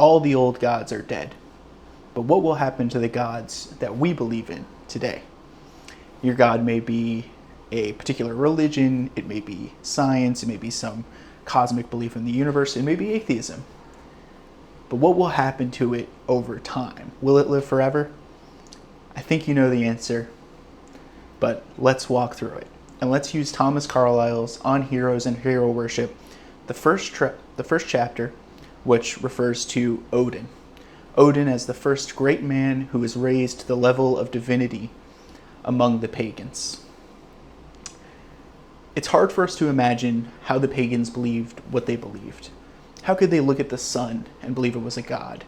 all the old gods are dead. But what will happen to the gods that we believe in today? Your God may be a particular religion, it may be science, it may be some cosmic belief in the universe, it may be atheism. But what will happen to it over time? Will it live forever? I think you know the answer, but let's walk through it. And let's use Thomas Carlyle's On Heroes and Hero Worship, the first chapter, which refers to Odin. Odin as the first great man who was raised to the level of divinity among the pagans. It's hard for us to imagine how the pagans believed what they believed. How could they look at the sun and believe it was a god?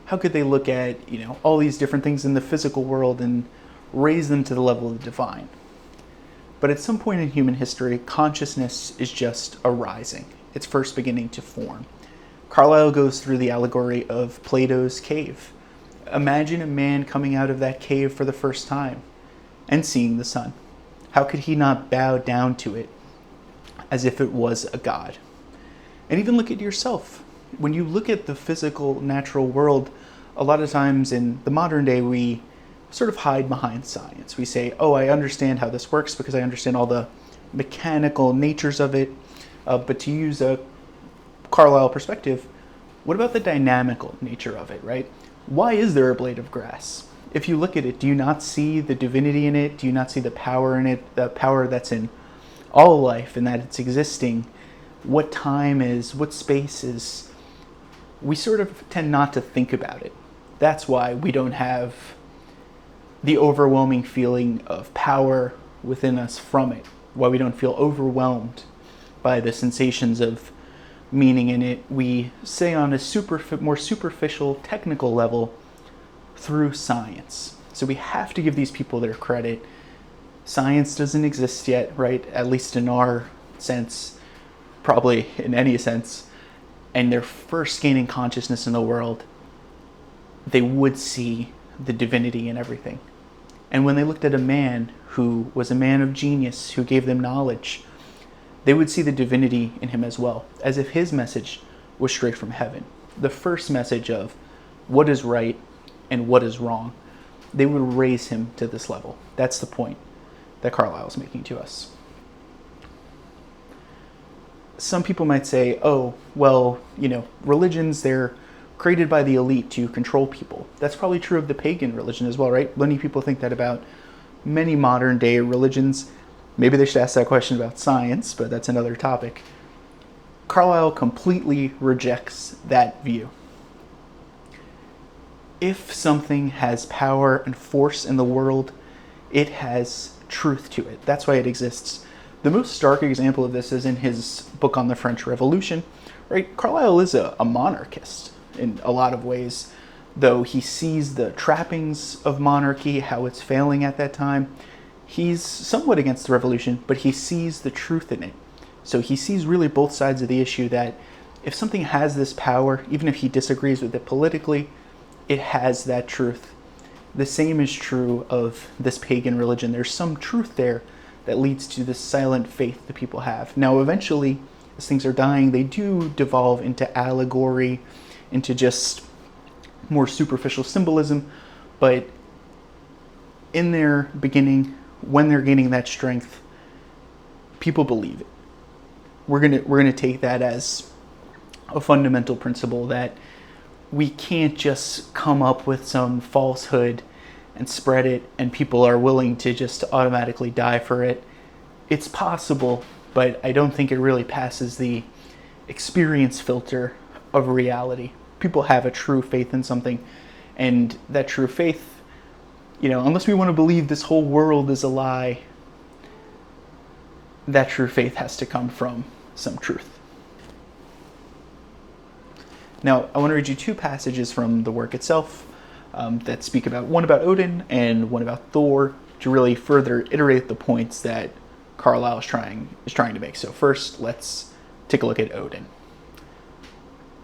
How could they look at, all these different things in the physical world and raise them to the level of the divine? But at some point in human history, consciousness is just arising. It's first beginning to form. Carlyle goes through the allegory of Plato's cave. Imagine a man coming out of that cave for the first time and seeing the sun. How could he not bow down to it as if it was a god? And even look at yourself. When you look at the physical, natural world, a lot of times in the modern day, we sort of hide behind science. We say, oh, I understand how this works because I understand all the mechanical natures of it. But to use a Carlyle perspective, what about the dynamical nature of it, right? Why is there a blade of grass? If you look at it, do you not see the divinity in it? Do you not see the power in it, the power that's in all life and that it's existing? What time is, what space is? We sort of tend not to think about it. That's why we don't have the overwhelming feeling of power within us from it, why we don't feel overwhelmed by the sensations of meaning in it. We say on a more superficial, technical level through science. So we have to give these people their credit. Science doesn't exist yet, right? At least in our sense, probably in any sense. And they're first gaining consciousness in the world. They would see the divinity in everything. And when they looked at a man who was a man of genius, who gave them knowledge, they would see the divinity in him as well, as if his message was straight from heaven. The first message of what is right and what is wrong, they would raise him to this level. That's the point that Carlyle is making to us. Some people might say, oh, well, religions, they're created by the elite to control people. That's probably true of the pagan religion as well, right? Many people think that about many modern day religions. Maybe they should ask that question about science, but that's another topic. Carlyle completely rejects that view. If something has power and force in the world, it has truth to it. That's why it exists. The most stark example of this is in his book on the French Revolution, right? Carlyle is a monarchist in a lot of ways, though he sees the trappings of monarchy, how it's failing at that time. He's somewhat against the revolution, but he sees the truth in it. So he sees really both sides of the issue, that if something has this power, even if he disagrees with it politically, it has that truth. The same is true of this pagan religion. There's some truth there that leads to this silent faith that people have. Now, eventually, as things are dying, they do devolve into allegory, into just more superficial symbolism, but in their beginning, when they're gaining that strength, people believe it. We're gonna take that as a fundamental principle, that we can't just come up with some falsehood and spread it and people are willing to just automatically die for it. It's possible, but I don't think it really passes the experience filter of reality. People have a true faith in something, and that true faith, unless we want to believe this whole world is a lie, that true faith has to come from some truth. Now, I want to read you two passages from the work itself that speak about, one about Odin and one about Thor, to really further iterate the points that Carlyle is trying to make. So first, let's take a look at Odin.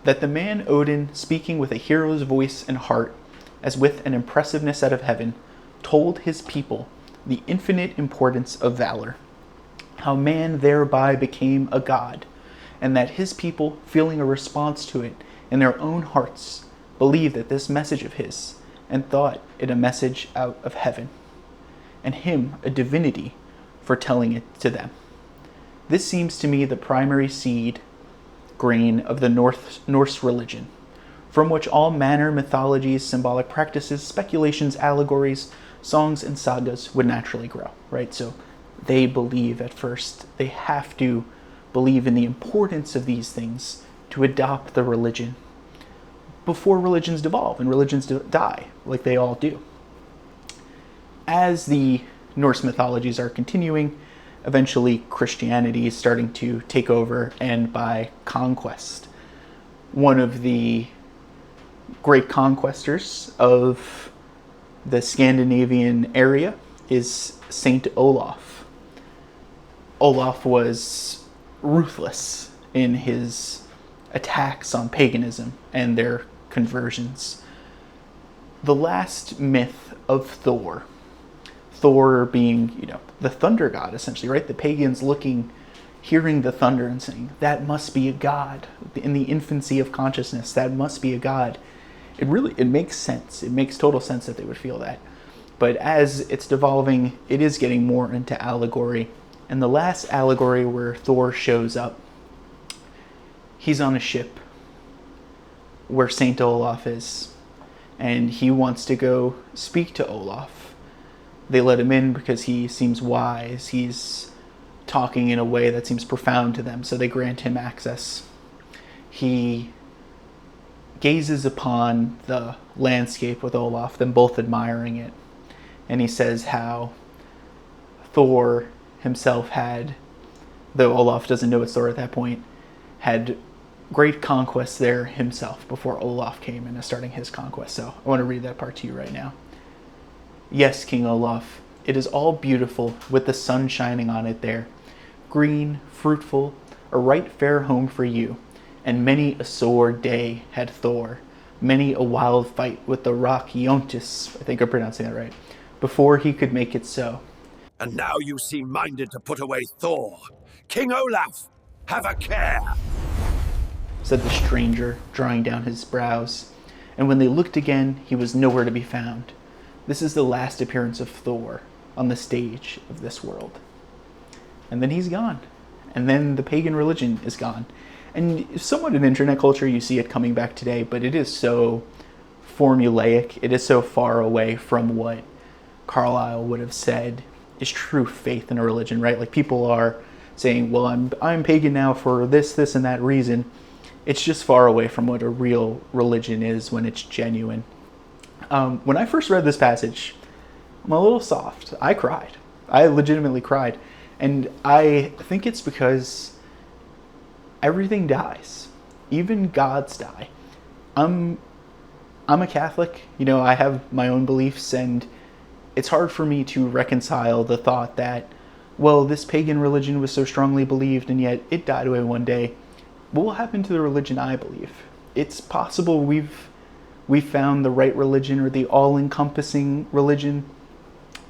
That the man Odin, speaking with a hero's voice and heart, as with an impressiveness out of heaven, told his people the infinite importance of valor, how man thereby became a god, and that his people, feeling a response to it in their own hearts, believed that this message of his and thought it a message out of heaven, and him a divinity for telling it to them. This seems to me the primary seed grain of the Norse religion, from which all manner mythologies, symbolic practices, speculations, allegories, songs, and sagas would naturally grow, right? So they believe at first, they have to believe in the importance of these things to adopt the religion before religions devolve and religions die, like they all do. As the Norse mythologies are continuing, eventually Christianity is starting to take over, and by conquest. One of the great conquestors of the Scandinavian area is Saint Olaf. Olaf was ruthless in his attacks on paganism and their conversions. The last myth of Thor being, the thunder god, essentially, right? The pagans hearing the thunder and saying, that must be a god. In the infancy of consciousness, that must be a god. It makes sense. It makes total sense that they would feel that. But as it's devolving, it is getting more into allegory. And the last allegory where Thor shows up, he's on a ship where Saint Olaf is, and he wants to go speak to Olaf. They let him in because he seems wise. He's talking in a way that seems profound to them, so they grant him access. He gazes upon the landscape with Olaf, them both admiring it, and he says how Thor himself had, though Olaf doesn't know it's Thor at that point, had great conquests there himself before Olaf came and is starting his conquest. So I want to read that part to you right now. Yes, King Olaf, it is all beautiful with the sun shining on it there. Green, fruitful, a right fair home for you. And many a sore day had Thor, many a wild fight with the rock Yontis, I think I'm pronouncing that right, before he could make it so. And now you seem minded to put away Thor. King Olaf, have a care, said the stranger, drawing down his brows. And when they looked again, he was nowhere to be found. This is the last appearance of Thor on the stage of this world. And then he's gone. And then the pagan religion is gone. And somewhat in internet culture, you see it coming back today, but it is so formulaic. It is so far away from what Carlyle would have said is true faith in a religion, right? Like, people are saying, well, I'm pagan now for this, and that reason. It's just far away from what a real religion is when it's genuine. When I first read this passage, I'm a little soft. I cried. I legitimately cried. And I think it's because everything dies. Even gods die. I'm a Catholic. I have my own beliefs, and it's hard for me to reconcile the thought that, well, this pagan religion was so strongly believed, and yet it died away one day. What will happen to the religion I believe? It's possible we've found the right religion, or the all-encompassing religion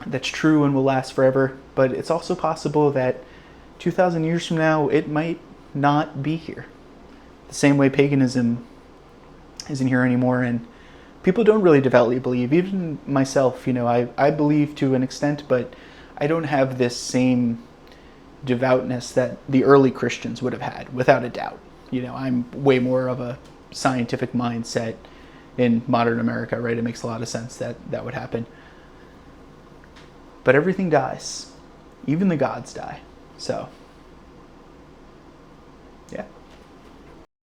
that's true and will last forever, but it's also possible that 2,000 years from now, it might not be here. The same way paganism isn't here anymore, and people don't really devoutly believe. Even myself, I believe to an extent, but I don't have this same devoutness that the early Christians would have had, without a doubt. I'm way more of a scientific mindset in modern America, right? It makes a lot of sense that that would happen. But everything dies. Even the gods die. So, yeah.